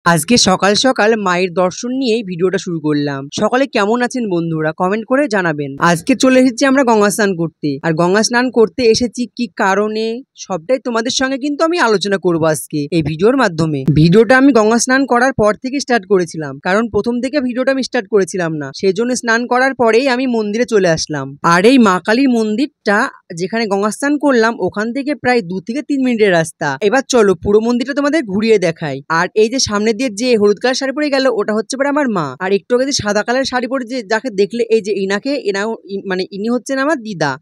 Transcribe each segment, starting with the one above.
আজকে সকাল সকাল মায়ের দর্শন নিয়েই ভিডিওটা শুরু করলাম। সকালে কেমন আছেন বন্ধুরা কমেন্ট করে জানাবেন। আজকে চলে এসেছি আমরা গঙ্গা স্নান করতে, আর গঙ্গা স্নান করতে এসেছি কি কারণে সবটাই তোমাদের সঙ্গে কিন্তু আমি আলোচনা করবো আজকে এই ভিডিওর মাধ্যমে। ভিডিওটা আমি গঙ্গা স্নান করার পর থেকে স্টার্ট করেছিলাম, কারণ প্রথম থেকে ভিডিওটা আমি স্টার্ট করেছিলাম না, সেই জন্য স্নান করার পরেই আমি মন্দিরে চলে আসলাম। আর এই মা কালীর মন্দিরটা যেখানে গঙ্গা স্নান করলাম ওখান থেকে প্রায় 2 থেকে 3 মিনিটের রাস্তা। এবার চলো পুরো মন্দিরটা তোমাদের ঘুরিয়ে দেখাই। আর এই যে সামনে দিয়ে যে হলুদ কালার শাড়ি পরে গেল ওটা হচ্ছে পরে আমার মা, আর একটু আগে যে সাদা কালার শাড়ি পরে যে যাকে দেখলে এই যে ইনি হচ্ছেন আমার দিদা।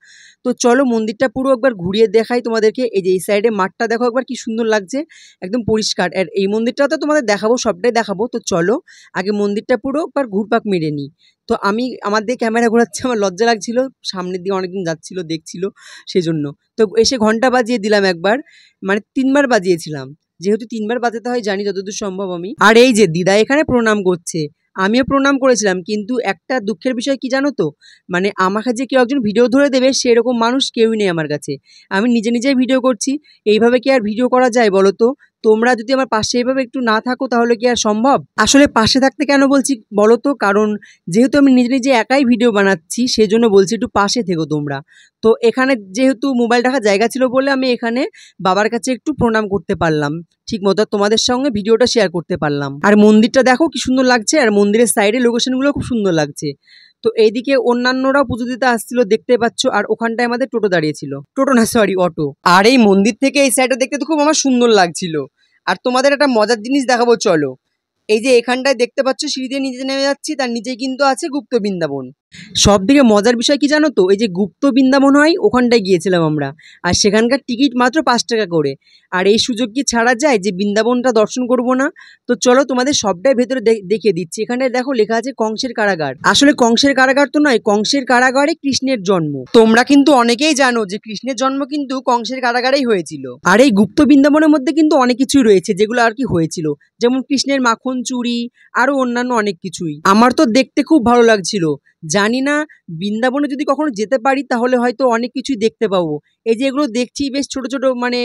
তো চলো মন্দিরটা পুরো একবার ঘুরিয়ে দেখাই তোমাদেরকে। এই যে এই সাইডে মাঠটা দেখো একবার কি সুন্দর লাগছে, একদম পরিষ্কার। আর এই মন্দিরটা তো তোমাদের দেখাবো, সবটাই দেখাবো। তো চলো আগে মন্দিরটা পুরো একবার ঘুরপাক মেরে নিই। তো আমি আমার দিয়ে ক্যামেরা ঘোরাচ্ছে, আমার লজ্জা লাগছিল, সামনের দিকে অনেকদিন যাচ্ছিল দেখছিল সেই জন্য। তো এসে ঘন্টা বাজিয়ে দিলাম একবার, মানে 3বার বাজিয়েছিলাম, যেহেতু 3বার বাজাতে হয় জানি যতদূর সম্ভব আমি। আর এই যে দিদা এখানে প্রণাম করছে, আমিও প্রণাম করেছিলাম, কিন্তু একটা দুঃখের বিষয় কি জানো তো, মানে আমাকে যে কেউ একজন ভিডিও ধরে দেবে সেরকম মানুষ কেউই নেই আমার কাছে। আমি নিজে নিজেই ভিডিও করছি, এইভাবে কি আর ভিডিও করা যায় বলো তো? তোমরা যদি আমার পাশে এইভাবে একটু না থাকো তাহলে কি আর সম্ভব? আসলে পাশে থাকতে কেন বলছি বলো তো, কারণ যেহেতু আমি নিজে নিজে একাই ভিডিও বানাচ্ছি সেজন্য বলছি একটু পাশে থেকো তোমরা। তো এখানে যেহেতু মোবাইল রাখার জায়গা ছিল বলে আমি এখানে বাবার কাছে একটু প্রণাম করতে পারলাম ঠিক মতো, তোমাদের সঙ্গে ভিডিওটা শেয়ার করতে পারলাম। আর মন্দিরটা দেখো কি সুন্দর লাগছে, আর মন্দিরের সাইডে লোকেশনগুলো খুব সুন্দর লাগছে। তো এইদিকে অন্যান্যরাও পুজো দিতে আসছিল দেখতে পাচ্ছ, আর ওখানটায় আমাদের টোটো দাঁড়িয়েছিল, টোটো না সরি অটো। আর এই মন্দির থেকে এই সাইডটা দেখতে তো খুব আমার সুন্দর লাগছিল। আর তোমাদের একটা মজার জিনিস দেখাবো চলো। এই যে এখানটায় দেখতে পাচ্ছ সিঁড়ি দিয়ে নিচে নেমে যাচ্ছি, তার নিচেই কিন্তু আছে গুপ্ত বৃন্দাবন। সব থেকে মজার বিষয় কি জানো তো, এই যে গুপ্ত বৃন্দাবন হয় ওখানটায় গিয়েছিলাম আমরা, আর সেখানকার টিকিট মাত্র 5 টাকা করে। আর এই সুযোগ কি ছাড়া যায় যে বৃন্দাবনটা দর্শন করব না? তো চলো তোমাদের সবটাই ভেতরে দেখিয়ে দিচ্ছি। এখানে দেখো লেখা আছে কংসের কারাগার। আসলে কংসের কারাগার তো নয়, কংসের কারাগারে কৃষ্ণের জন্ম। তোমরা কিন্তু অনেকেই জানো যে কৃষ্ণের জন্ম কিন্তু কংসের কারাগারেই হয়েছিল। আর এই গুপ্ত বৃন্দাবনের মধ্যে কিন্তু অনেক কিছুই রয়েছে যেগুলো আর কি হয়েছিল, যেমন কৃষ্ণের মাখন চুরি, আরো অন্যান্য অনেক কিছুই। আমার তো দেখতে খুব ভালো লাগছিল। জানি না বৃন্দাবনে যদি কখনো যেতে পারি তাহলে হয়তো অনেক কিছুই দেখতে পাবো। এই যে এগুলো দেখছি বেশ ছোট ছোট, মানে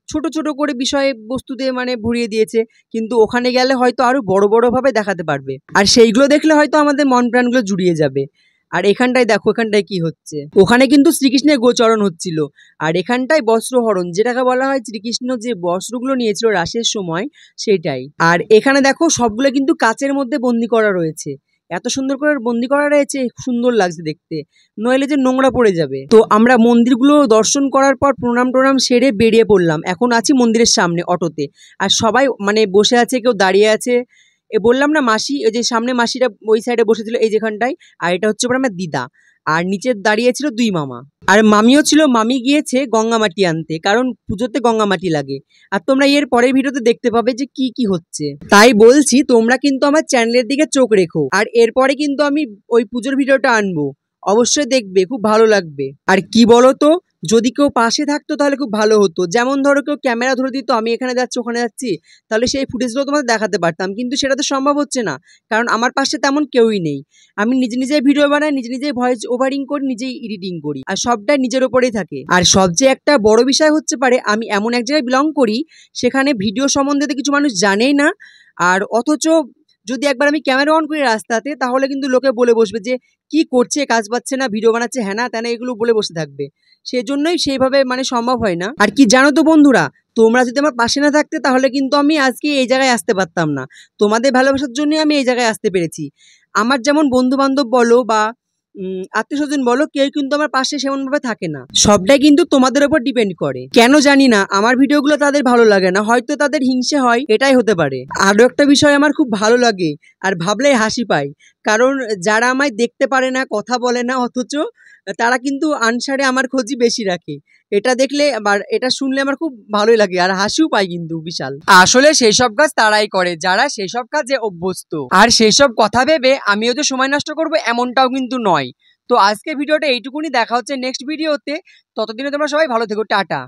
ছোট ছোট করে বিষয়ে বস্তুতে মানে ভরিয়ে দিয়েছে, কিন্তু ওখানে গেলে হয়তো আরো বড় বড় ভাবে দেখাতে পারবে, আর সেইগুলো দেখলে হয়তো আমাদের মন প্রাণগুলো জুড়িয়ে যাবে। আর এখানটায় দেখো এখানটায় কি হচ্ছে, ওখানে কিন্তু শ্রীকৃষ্ণের গোচরণ হচ্ছিল। আর এখানটায় বস্ত্রহরণ, যেটাকে বলা হয় শ্রীকৃষ্ণ যে বস্ত্রগুলো নিয়েছিল রাসের সময় সেটাই। আর এখানে দেখো সবগুলো কিন্তু কাচের মধ্যে বন্দি করা রয়েছে, এত সুন্দর করে বন্দি করা রয়েছে, সুন্দর লাগছে দেখতে, নইলে যে নোংরা পড়ে যাবে। তো আমরা মন্দিরগুলো দর্শন করার পর প্রণাম টনাম সেরে বেরিয়ে পড়লাম। এখন আছি মন্দিরের সামনে অটোতে, আর সবাই মানে বসে আছে, কেউ দাঁড়িয়ে আছে। বললাম না মাসি, ওই যে সামনে মাসিটা ওই সাইডে বসেছিল এই যেখানটায়, আর এটা হচ্ছে আমার দিদা। আর নিচে দাঁড়িয়েছিল 2 মামা, আর মামিও ছিল। মামি গিয়েছে গঙ্গামাটি আনতে, কারণ পুজোতে গঙ্গামাটি লাগে। আর তোমরা এর পরের ভিডিওতে দেখতে পাবে যে কি কি হচ্ছে। তাই বলছি তোমরা কিন্তু আমার চ্যানেলের দিকে চোখ রেখো, আর এরপরে কিন্তু আমি ওই পুজোর ভিডিওটা আনবো, অবশ্যই দেখবে, খুব ভালো লাগবে। আর কি বলো তো, যদি কেউ পাশে থাকতো তাহলে খুব ভালো হতো। যেমন ধরো কেউ ক্যামেরা ধরে দিত, আমি এখানে যাচ্ছি ওখানে যাচ্ছি, তাহলে সেই ফুটেজগুলো তোমাদের দেখাতে পারতাম, কিন্তু সেটা তো সম্ভব হচ্ছে না, কারণ আমার পাশে তেমন কেউই নেই। আমি নিজে নিজেই ভিডিও বানাই, নিজে নিজেই ভয়েস ওভারিং করি, নিজেই এডিটিং করি, আর সবটাই নিজের ওপরেই থাকে। আর সবচেয়ে একটা বড় বিষয় হচ্ছে পারে আমি এমন এক জায়গায় বিলং করি সেখানে ভিডিও সম্বন্ধে তো কিছু মানুষ জানেই না, আর অথচ যদি একবার আমি ক্যামেরা অন করি রাস্তাতে তাহলে কিন্তু লোকে বলে বসবে যে কি করছে, কাজ পাচ্ছে না, ভিডিও বানাচ্ছে, হ্যাঁ না তেনা, এগুলো বলে বসে থাকবে। সেজন্যই সেইভাবে মানে সম্ভব হয় না। আর কি জানো তো বন্ধুরা, তোমরা যদি আমার পাশে না থাকতে তাহলে কিন্তু আমি আজকে এই জায়গায় আসতে পারতাম না। তোমাদের ভালোবাসার জন্যই আমি এই জায়গায় আসতে পেরেছি। আমার যেমন বন্ধু বান্ধব বলো বা আত্মীয় স্বজন বলো, কেউ কিন্তু আমার পাশে সেমন ভাবে থাকে না, সবটাই কিন্তু তোমাদের উপর ডিপেন্ড করে। কেন জানি না আমার ভিডিওগুলো তাদের ভালো লাগে না, হয়তো তাদের হিংসে হয়, এটাই হতে পারে। আরো একটা বিষয় আমার খুব ভালো লাগে, আর ভাবলেই হাসি পায়, কারণ যারা আমায় দেখতে পারে না, কথা বলে না, অথচ তারা কিন্তু আনসারে আমার খোঁজই বেশি রাখে। এটা দেখলে আবার এটা শুনলে আমার খুব ভালোই লাগে, আর হাসিও পাই কিন্তু বিশাল। আসলে সেই সব কাজ তারাই করে যারা সেই সব কাজে অভ্যস্ত, আর সেই সব কথা ভেবে আমিও যে সময় নষ্ট করব এমনটাও কিন্তু নয়। তো আজকে ভিডিওটা এইটুকুনি, দেখা হচ্ছে নেক্সট ভিডিওতে। ততদিনে তোমরা সবাই ভালো থেকো, টাটা।